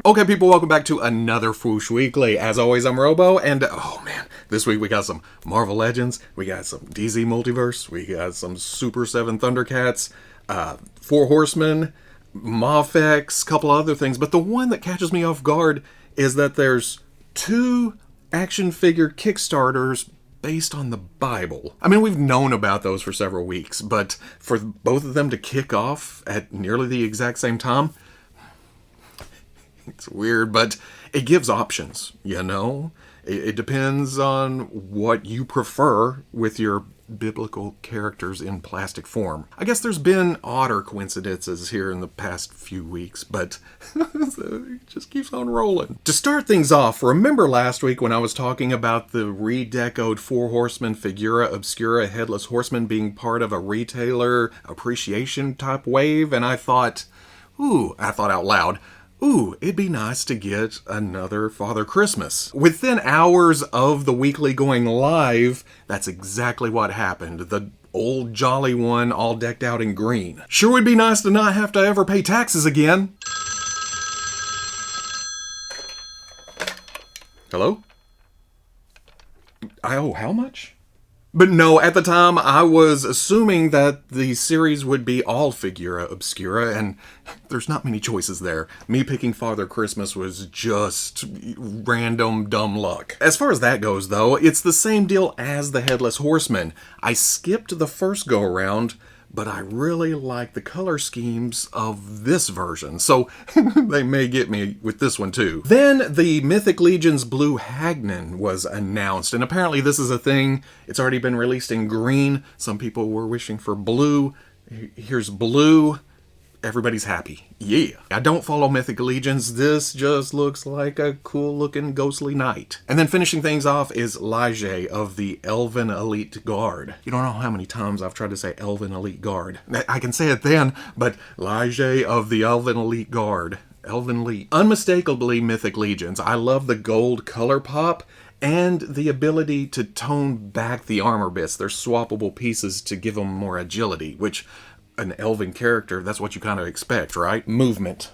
Okay, people, welcome back to another Fwoosh Weekly. As always, I'm Robo, and oh man, this week we got some Marvel Legends, we got some DC Multiverse, we got some Super 7 ThunderCats, 4 Horsemen, MAFEX, couple other things, but the one that catches me off guard is that there's 2 action figure Kickstarters based on the Bible. I mean, we've known about those for several weeks, but for both of them to kick off at nearly the exact same time, it's weird, but it gives options, you know? It depends on what you prefer with your biblical characters in plastic form. I guess there's been odder coincidences here in the past few weeks, but it just keeps on rolling. To start things off, remember last week when I was talking about the redecoed 4 Horsemen Figura, Obscura, Headless Horseman being part of a retailer appreciation type wave, and I thought out loud, ooh, it'd be nice to get another Father Christmas. Within hours of the weekly going live, that's exactly what happened. The old jolly one all decked out in green. Sure would be nice to not have to ever pay taxes again. Hello? I owe how much? But no, at the time, I was assuming that the series would be all Figura Obscura, and there's not many choices there. Me picking Father Christmas was just random dumb luck. As far as that goes, though, it's the same deal as the Headless Horseman. I skipped the first go-around, but I really like the color schemes of this version, so they may get me with this one too. Then the Mythic Legion's Blue Hagnon was announced, and apparently this is a thing. It's already been released in green. Some people were wishing for blue. Here's blue. Everybody's happy. Yeah. I don't follow Mythic Legions. This just looks like a cool looking ghostly knight. And then finishing things off is Lige of the Elven Elite Guard. You don't know how many times I've tried to say Elven Elite Guard. I can say it then, but Lige of the Elven Elite Guard. Elven Elite. Unmistakably Mythic Legions. I love the gold color pop and the ability to tone back the armor bits. They're swappable pieces to give them more agility, which an elven character, that's what you kind of expect, right? Movement,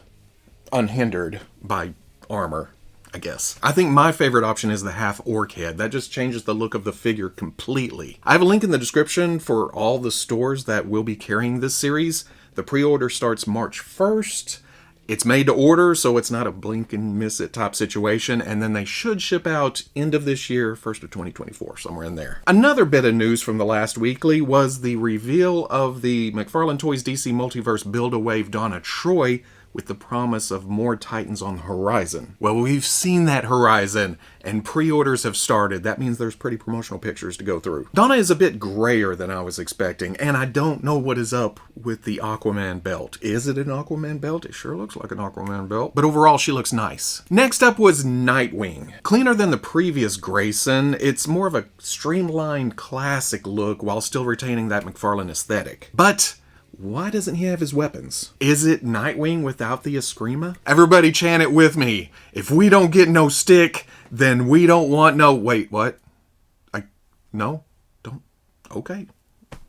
unhindered by armor, I guess. I think my favorite option is the half-orc head. That just changes the look of the figure completely. I have a link in the description for all the stores that will be carrying this series. The pre-order starts March 1st. It's made to order, so it's not a blink and miss it type situation, and then they should ship out end of this year, 1st of 2024, somewhere in there. Another bit of news from the last weekly was the reveal of the McFarlane Toys DC Multiverse Build-A-Wave Donna Troy, with the promise of more Titans on the horizon. Well, we've seen that horizon, and pre-orders have started. That means there's pretty promotional pictures to go through. Donna is a bit grayer than I was expecting, and I don't know what is up with the Aquaman belt. Is it an Aquaman belt? It sure looks like an Aquaman belt, but overall she looks nice. Next up was Nightwing. Cleaner than the previous Grayson, it's more of a streamlined classic look while still retaining that McFarlane aesthetic. But why doesn't he have his weapons? Is it Nightwing without the Eskrima? Everybody chant it with me. If we don't get no stick, then we don't want no... Wait, what? No? Don't... Okay.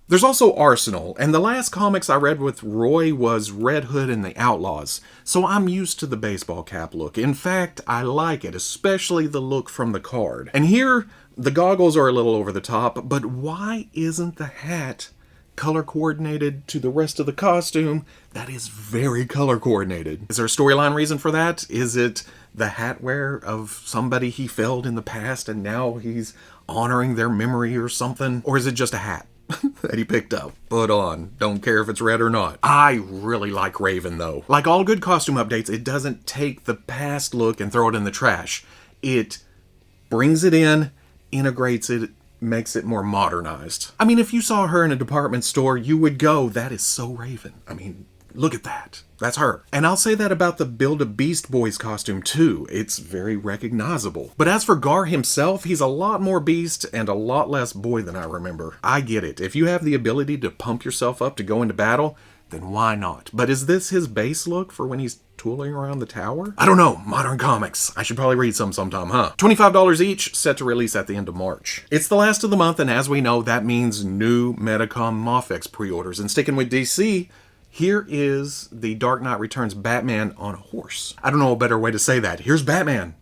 There's also Arsenal, and the last comics I read with Roy was Red Hood and the Outlaws, so I'm used to the baseball cap look. In fact, I like it, especially the look from the card. And here, the goggles are a little over the top, but why isn't the hat color coordinated to the rest of the costume? That is very color coordinated. Is there a storyline reason for that? Is it the hat wear of somebody he felled in the past and now he's honoring their memory or something? Or is it just a hat? that he picked up, put on. Don't care if it's red or not. I really like Raven, though. Like all good costume updates, it doesn't take the past look and throw it in the trash. It brings it in, integrates it, makes it more modernized. I mean, if you saw her in a department store, you would go, that is so Raven. I mean, look at that. That's her. And I'll say that about the Build-A-Beast Boy's costume too. It's very recognizable. But as for Gar himself, he's a lot more beast and a lot less boy than I remember. I get it. If you have the ability to pump yourself up to go into battle, then why not? But is this his base look for when he's tooling around the tower? I don't know. Modern comics. I should probably read some sometime, huh? $25 each, set to release at the end of March. It's the last of the month, and as we know, that means new Medicom MAFEX pre-orders. And sticking with DC, here is the Dark Knight Returns Batman on a horse. I don't know a better way to say that. Here's Batman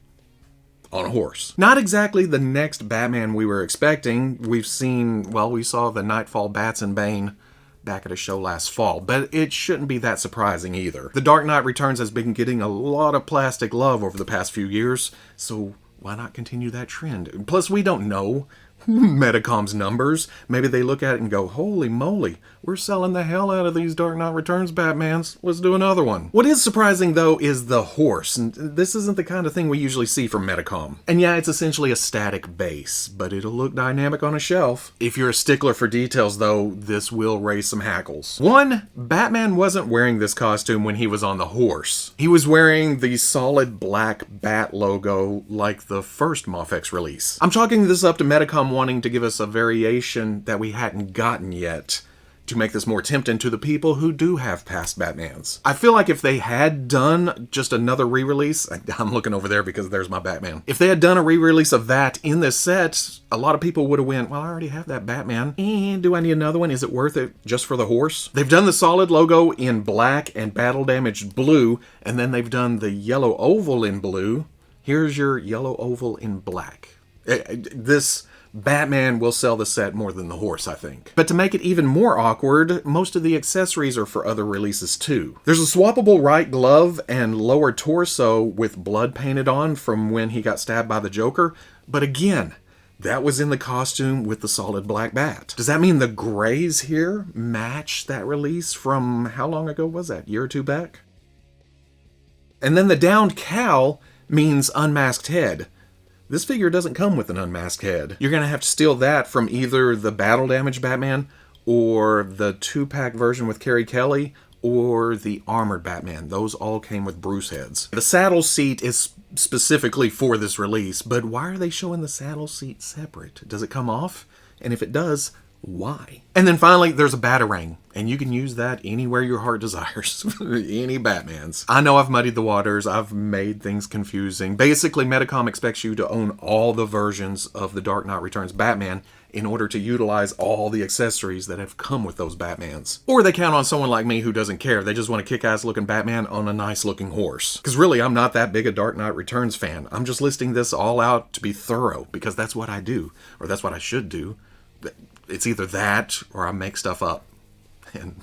on a horse. Not exactly the next Batman we were expecting. We've seen, well, we saw the Nightfall Bats and Bane back at a show last fall, but it shouldn't be that surprising either. The Dark Knight Returns has been getting a lot of plastic love over the past few years, so why not continue that trend? Plus, we don't know Medicom's numbers. Maybe they look at it and go, holy moly, we're selling the hell out of these Dark Knight Returns Batmans. Let's do another one. What is surprising, though, is the horse. And this isn't the kind of thing we usually see from Medicom. And yeah, it's essentially a static base, but it'll look dynamic on a shelf. If you're a stickler for details, though, this will raise some hackles. One, Batman wasn't wearing this costume when he was on the horse. He was wearing the solid black bat logo like the first MAFEX release. I'm chalking this up to Medicom wanting to give us a variation that we hadn't gotten yet, to make this more tempting to the people who do have past Batmans. I feel like if they had done just another re-release, I'm looking over there because there's my Batman. If they had done a re-release of that in this set, a lot of people would have went, well, I already have that Batman. And do I need another one? Is it worth it just for the horse? They've done the solid logo in black and battle damaged blue, and then they've done the yellow oval in blue. Here's your yellow oval in black. This Batman will sell the set more than the horse, I think. But to make it even more awkward, most of the accessories are for other releases too. There's a swappable right glove and lower torso with blood painted on from when he got stabbed by the Joker, but again, that was in the costume with the solid black bat. Does that mean the grays here match that release from how long ago was that? Year or two back? And then the downed cowl means unmasked head. This figure doesn't come with an unmasked head. You're going to have to steal that from either the battle damage Batman or the 2-pack version with Carrie Kelly or the armored Batman. Those all came with Bruce heads. The saddle seat is specifically for this release, but why are they showing the saddle seat separate? Does it come off? And if it does, why? And then finally, there's a Batarang, and you can use that anywhere your heart desires. Any Batmans. I know I've muddied the waters, I've made things confusing. Basically, Medicom expects you to own all the versions of the Dark Knight Returns Batman in order to utilize all the accessories that have come with those Batmans. Or they count on someone like me who doesn't care. They just want a kick-ass looking Batman on a nice looking horse. Because really, I'm not that big a Dark Knight Returns fan. I'm just listing this all out to be thorough, because that's what I do. Or that's what I should do. It's either that or I make stuff up. And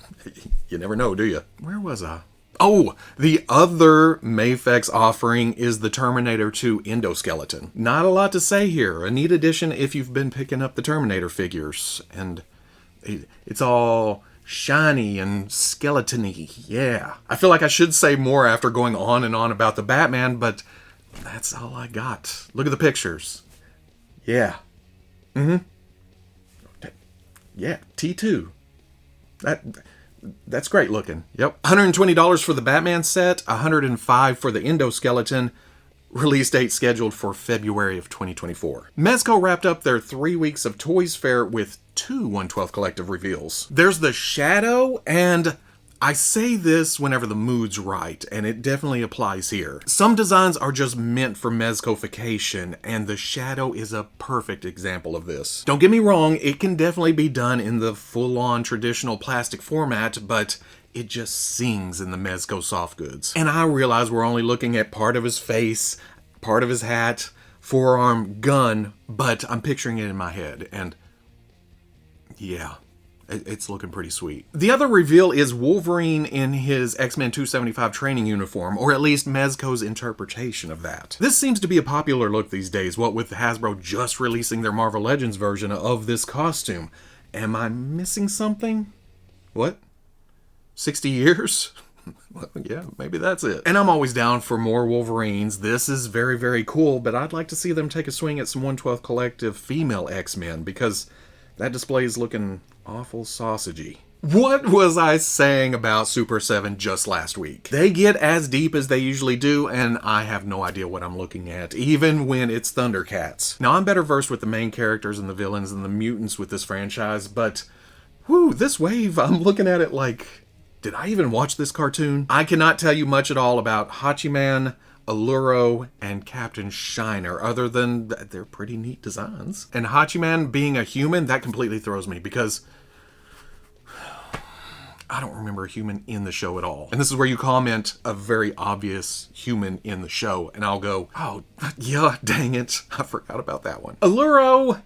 you never know, do you? Where was I? Oh, the other MAFEX offering is the Terminator 2 Endoskeleton. Not a lot to say here. A neat addition if you've been picking up the Terminator figures. And it's all shiny and skeleton-y. Yeah. I feel like I should say more after going on and on about the Batman, but that's all I got. Look at the pictures. Yeah. Yeah, T2. That's great looking. Yep. $120 for the Batman set, $105 for the Endoskeleton. Release date scheduled for February of 2024. Mezco wrapped up their 3 weeks of Toys Fair with 2 1/12 collective reveals. There's the Shadow, and I say this whenever the mood's right, and it definitely applies here. Some designs are just meant for Mezcofication, and the Shadow is a perfect example of this. Don't get me wrong, it can definitely be done in the full-on traditional plastic format, but it just sings in the Mezco soft goods. And I realize we're only looking at part of his face, part of his hat, forearm, gun, but I'm picturing it in my head, and yeah. It's looking pretty sweet. The other reveal is Wolverine in his X-Men 275 training uniform, or at least Mezco's interpretation of that. This seems to be a popular look these days, what with Hasbro just releasing their Marvel Legends version of this costume. Am I missing something? What? 60 years? Well, yeah, maybe that's it. And I'm always down for more Wolverines. This is very, very cool, but I'd like to see them take a swing at some 1/12 Collective female X-Men, because that display is looking awful sausagey. What was I saying about Super 7 just last week? They get as deep as they usually do, and I have no idea what I'm looking at, even when it's ThunderCats. Now, I'm better versed with the main characters and the villains and the mutants with this franchise, but whew, this wave, I'm looking at it like, did I even watch this cartoon? I cannot tell you much at all about Hachiman, Alluro, and Captain Shiner, other than they're pretty neat designs. And Hachiman being a human, that completely throws me, because I don't remember a human in the show at all. And this is where you comment a very obvious human in the show, and I'll go, oh, yeah, dang it, I forgot about that one. Alluro,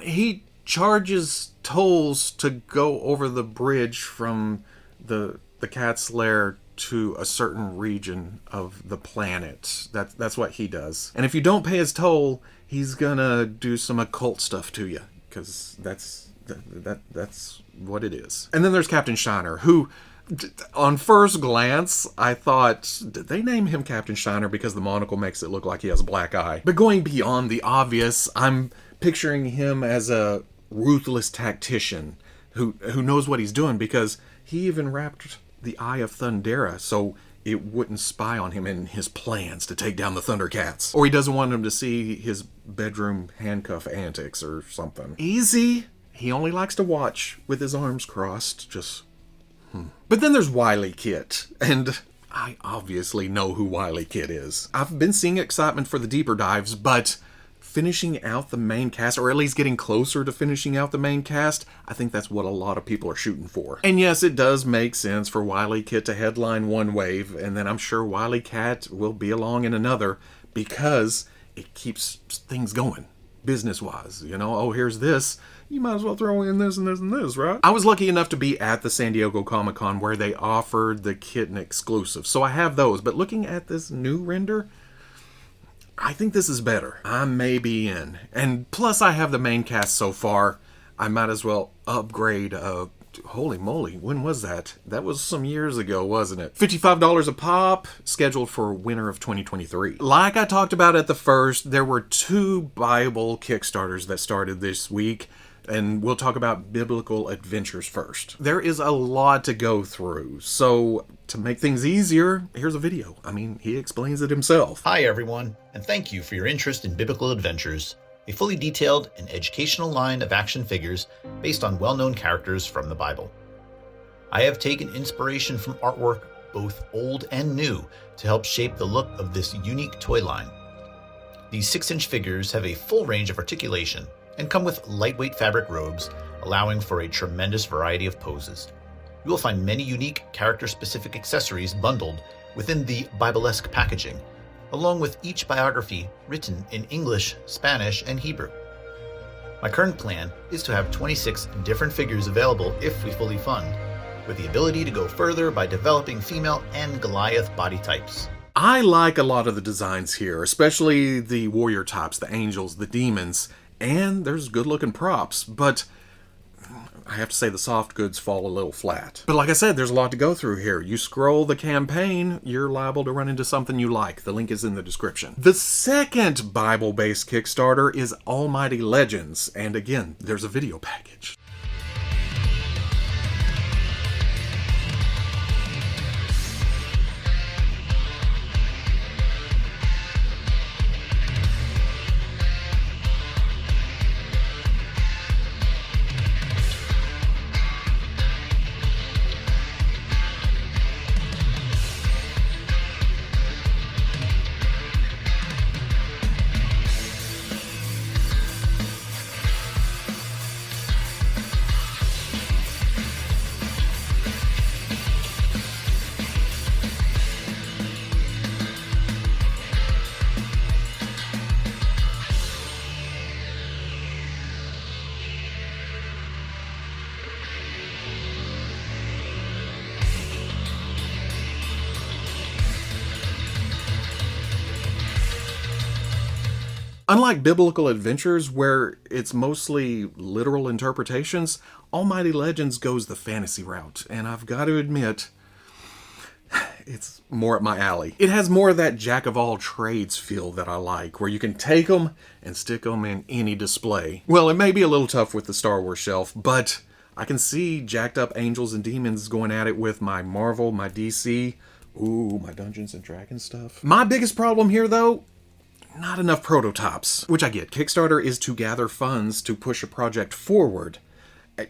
he charges tolls to go over the bridge from the cat's lair to a certain region of the planet. That's what he does. And if you don't pay his toll, he's gonna do some occult stuff to you, because that's what it is. And then there's Captain Shiner, who, on first glance, I thought, did they name him Captain Shiner because the monocle makes it look like he has a black eye? But going beyond the obvious, I'm picturing him as a ruthless tactician who knows what he's doing, because he even wrapped the Eye of Thundera so it wouldn't spy on him in his plans to take down the ThunderCats. Or he doesn't want him to see his bedroom handcuff antics or something. Easy. He only likes to watch with his arms crossed, just... But then there's Wily Kit, and I obviously know who Wily Kit is. I've been seeing excitement for the deeper dives, but finishing out the main cast, or at least getting closer to finishing out the main cast, I think that's what a lot of people are shooting for. And yes, it does make sense for Wily Kit to headline one wave, and then I'm sure Wily Cat will be along in another, because it keeps things going, business-wise. You know, oh, here's this, you might as well throw in this and this and this, right? I was lucky enough to be at the San Diego Comic-Con where they offered the Kitten exclusive, so I have those, but looking at this new render, I think this is better. I may be in. And plus I have the main cast so far, I might as well upgrade. Holy moly, when was that? That was some years ago, wasn't it? $55 a pop, scheduled for winter of 2023. Like I talked about at the first, there were 2 Bible Kickstarters that started this week, and we'll talk about Biblical Adventures first. There is a lot to go through, so to make things easier, here's a video. I mean, he explains it himself. Hi everyone, and thank you for your interest in Biblical Adventures, a fully detailed and educational line of action figures based on well-known characters from the Bible. I have taken inspiration from artwork, both old and new, to help shape the look of this unique toy line. These 6-inch figures have a full range of articulation and come with lightweight fabric robes, allowing for a tremendous variety of poses. You will find many unique character-specific accessories bundled within the Bible-esque packaging, along with each biography written in English, Spanish, and Hebrew. My current plan is to have 26 different figures available if we fully fund, with the ability to go further by developing female and Goliath body types. I like a lot of the designs here, especially the warrior types, the angels, the demons, and there's good-looking props, but I have to say the soft goods fall a little flat. But like I said, there's a lot to go through here. You scroll the campaign, you're liable to run into something you like. The link is in the description. The second Bible-based Kickstarter is Almighty Legends, and again, there's a video package. Unlike biblical adventures where it's mostly literal interpretations, Almighty Legends goes the fantasy route, and I've got to admit, it's more up my alley. It has more of that jack-of-all-trades feel that I like, where you can take them and stick them in any display. Well, it may be a little tough with the Star Wars shelf, but I can see jacked up angels and demons going at it with my Marvel, my DC, ooh, my Dungeons and Dragons stuff. My biggest problem here, though, not enough prototypes. Which I get. Kickstarter is to gather funds to push a project forward.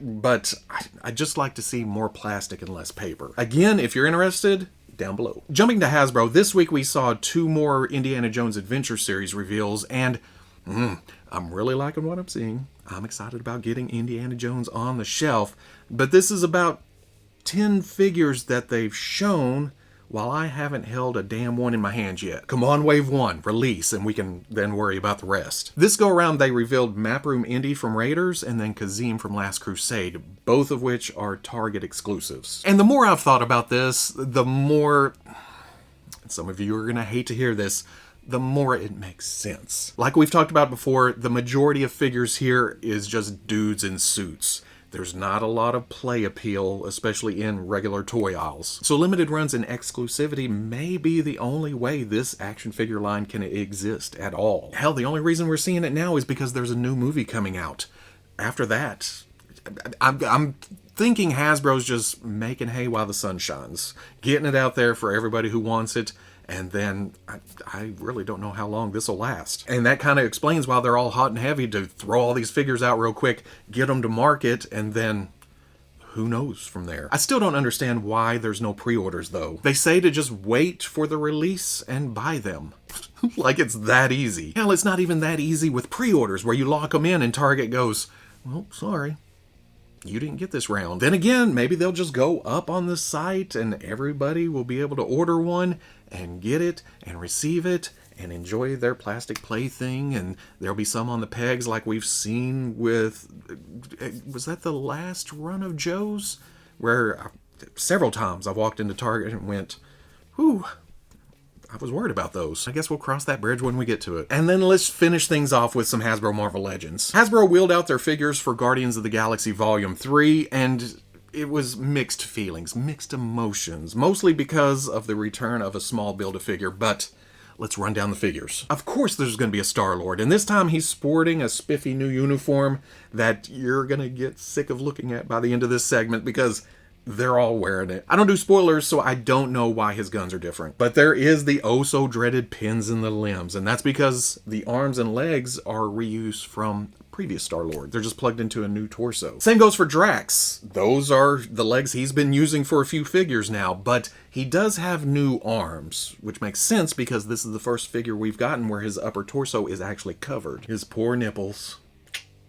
But I'd just like to see more plastic and less paper. Again, if you're interested, down below. Jumping to Hasbro, this week we saw 2 more Indiana Jones Adventure Series reveals, and I'm really liking what I'm seeing. I'm excited about getting Indiana Jones on the shelf, but this is about 10 figures that they've shown, while I haven't held a damn one in my hands yet. Come on, Wave 1, release, and we can then worry about the rest. This go around, they revealed Maproom Indy from Raiders and then Kazim from Last Crusade, both of which are Target exclusives. And the more I've thought about this, the more, some of you are gonna hate to hear this, the more it makes sense. Like we've talked about before, the majority of figures here is just dudes in suits. There's not a lot of play appeal, especially in regular toy aisles. So limited runs and exclusivity may be the only way this action figure line can exist at all. Hell, the only reason we're seeing it now is because there's a new movie coming out. After that, I'm thinking Hasbro's just making hay while the sun shines. Getting it out there for everybody who wants it. And then I really don't know how long this will last. And that kind of explains why they're all hot and heavy to throw all these figures out real quick, get them to market, and then who knows from there. I still don't understand why there's no pre-orders though. They say to just wait for the release and buy them. Like it's that easy. Hell, it's not even that easy with pre-orders where you lock them in and Target goes, well, sorry, you didn't get this round. Then again, maybe they'll just go up on the site and everybody will be able to order one and get it and receive it and enjoy their plastic plaything, and there'll be some on the pegs like we've seen with, was that the last run of Joe's? Where several times I walked into Target and went, whew, I was worried about those. I guess we'll cross that bridge when we get to it. And then let's finish things off with some Hasbro Marvel Legends. Hasbro wheeled out their figures for Guardians of the Galaxy Volume 3, and it was mixed feelings, mixed emotions, mostly because of the return of a small Build-A-Figure, but let's run down the figures. Of course there's going to be a Star-Lord, and this time he's sporting a spiffy new uniform that you're going to get sick of looking at by the end of this segment because they're all wearing it. I don't do spoilers, so I don't know why his guns are different. But there is the oh-so-dreaded pins in the limbs, and that's because the arms and legs are reused from previous Star-Lord. They're just plugged into a new torso. Same goes for Drax. Those are the legs he's been using for a few figures now, but he does have new arms, which makes sense because this is the first figure we've gotten where his upper torso is actually covered. His poor nipples.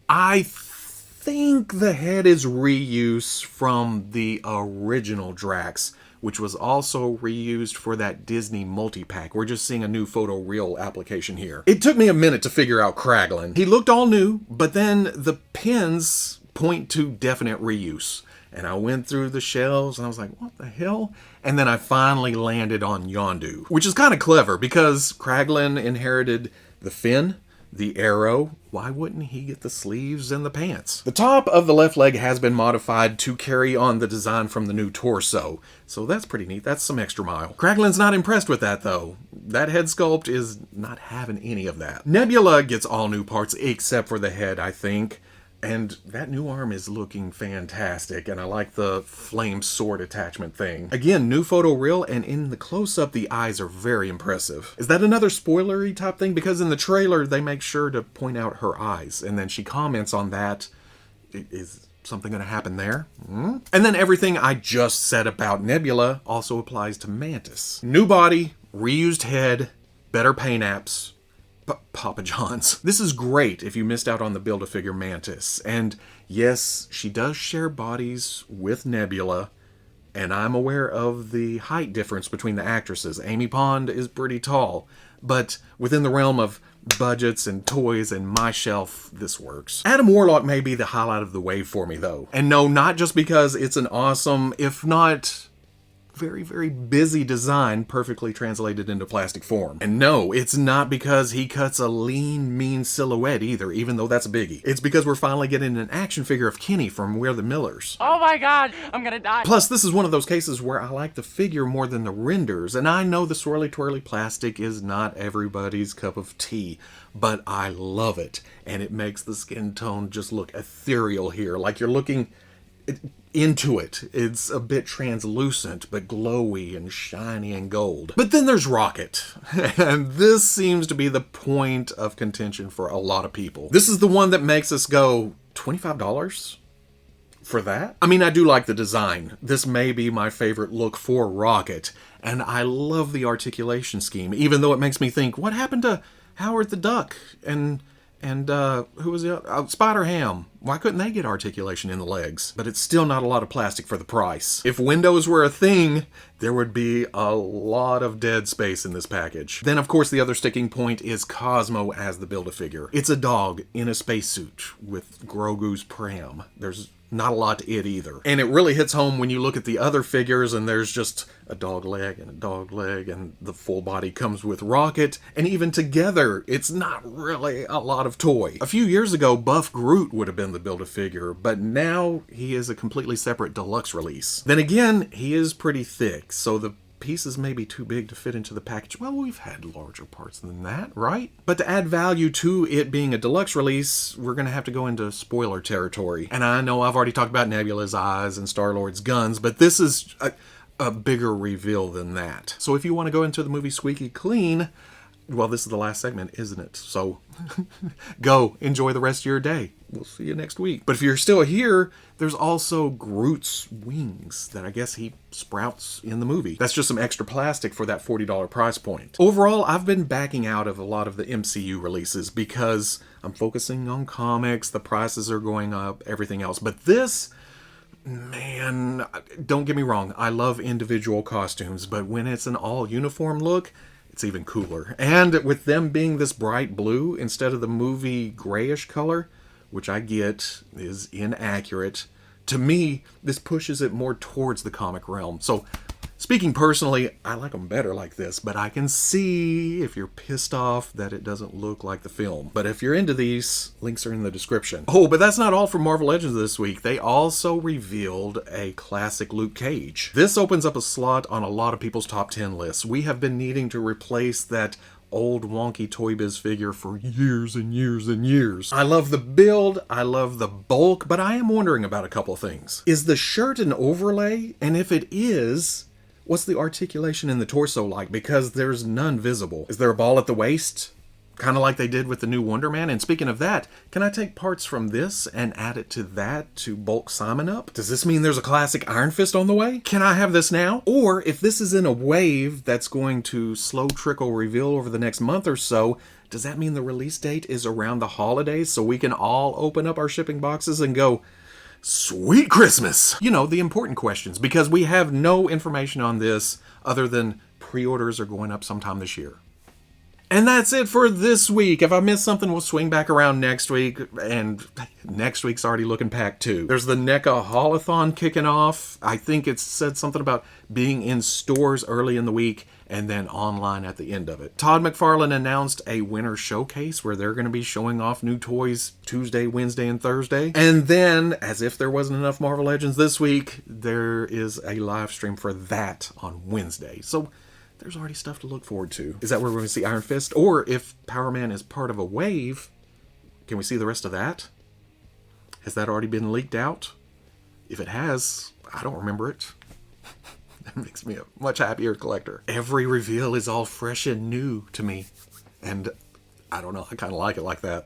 I think the head is reuse from the original Drax, which was also reused for that Disney multi-pack. We're just seeing a new photoreal application here. It took me a minute to figure out Kraglin. He looked all new, but then the pins point to definite reuse. And I went through the shelves and I was like, what the hell? And then I finally landed on Yondu, which is kind of clever because Kraglin inherited the fin, the arrow. Why wouldn't he get the sleeves and the pants? The top of the left leg has been modified to carry on the design from the new torso. So that's pretty neat. That's some extra mile. Kraglin's not impressed with that though. That head sculpt is not having any of that. Nebula gets all new parts except for the head, I think. And that new arm is looking fantastic, and I like the flame sword attachment thing. Again, new photoreal, and in the close-up, the eyes are very impressive. Is that another spoilery type thing? Because in the trailer, they make sure to point out her eyes, and then she comments on that. Is something going to happen there? And then everything I just said about Nebula also applies to Mantis. New body, reused head, better paint apps, Papa John's. This is great if you missed out on the Build-A-Figure Mantis. And yes, she does share bodies with Nebula, and I'm aware of the height difference between the actresses. Amy Pond is pretty tall, but within the realm of budgets and toys and my shelf, this works. Adam Warlock may be the highlight of the wave for me though. And no, not just because it's an awesome, if not very, very busy design perfectly translated into plastic form. And no, it's not because he cuts a lean, mean silhouette either, even though that's a biggie. It's because we're finally getting an action figure of Kenny from We're the Millers. Oh my god, I'm gonna die. Plus, this is one of those cases where I like the figure more than the renders, and I know the swirly twirly plastic is not everybody's cup of tea, but I love it, and it makes the skin tone just look ethereal here, like you're looking into it. It's a bit translucent, but glowy and shiny and gold. But then there's Rocket, and this seems to be the point of contention for a lot of people. This is the one that makes us go, $25? For that? I mean, I do like the design. This may be my favorite look for Rocket, and I love the articulation scheme, even though it makes me think, what happened to Howard the Duck and who was the other? Spider-Ham. Why couldn't they get articulation in the legs? But it's still not a lot of plastic for the price. If windows were a thing, there would be a lot of dead space in this package. Then, of course, the other sticking point is Cosmo as the Build-A-Figure. It's a dog in a spacesuit with Grogu's pram. There's not a lot to it either. And it really hits home when you look at the other figures and there's just a dog leg and a dog leg and the full body comes with Rocket. And even together, it's not really a lot of toy. A few years ago, Buff Groot would have been the Build-A-Figure, but now he is a completely separate deluxe release. Then again, he is pretty thick, so the pieces may be too big to fit into the package. Well, we've had larger parts than that, right? But to add value to it being a deluxe release, we're going to have to go into spoiler territory. And I know I've already talked about Nebula's eyes and Star-Lord's guns, but this is a bigger reveal than that. So if you want to go into the movie squeaky clean, well, this is the last segment, isn't it? So go enjoy the rest of your day. We'll see you next week. But if you're still here, there's also Groot's wings that I guess he sprouts in the movie. That's just some extra plastic for that $40 price point. Overall, I've been backing out of a lot of the MCU releases because I'm focusing on comics, the prices are going up, everything else. But this, man, don't get me wrong, I love individual costumes, but when it's an all-uniform look, it's even cooler. And with them being this bright blue instead of the movie grayish color, which I get is inaccurate, to me, this pushes it more towards the comic realm. So, speaking personally, I like them better like this, but I can see if you're pissed off that it doesn't look like the film. But if you're into these, links are in the description. Oh, but that's not all for Marvel Legends this week. They also revealed a classic Luke Cage. This opens up a slot on a lot of people's top 10 lists. We have been needing to replace that old wonky Toy Biz figure for years and years and years. I love the build, I love the bulk, but I am wondering about a couple things. Is the shirt an overlay? And if it is, what's the articulation in the torso like? Because there's none visible. Is there a ball at the waist? Kind of like they did with the new Wonder Man. And speaking of that, can I take parts from this and add it to that to bulk Simon up? Does this mean there's a classic Iron Fist on the way? Can I have this now? Or if this is in a wave that's going to slow trickle reveal over the next month or so, does that mean the release date is around the holidays so we can all open up our shipping boxes and go, sweet Christmas? You know, the important questions, because we have no information on this other than pre-orders are going up sometime this year. And that's it for this week. If I missed something, we'll swing back around next week. And next week's already looking packed too. There's the NECA Haulathon kicking off. I think it said something about being in stores early in the week and then online at the end of it. Todd McFarlane announced a winter showcase where they're going to be showing off new toys Tuesday, Wednesday, and Thursday. And then, as if there wasn't enough Marvel Legends this week, there is a live stream for that on Wednesday. So there's already stuff to look forward to. Is that where we're going to see Iron Fist? Or if Power Man is part of a wave, can we see the rest of that? Has that already been leaked out? If it has, I don't remember it. That makes me a much happier collector. Every reveal is all fresh and new to me. And I don't know, I kind of like it like that.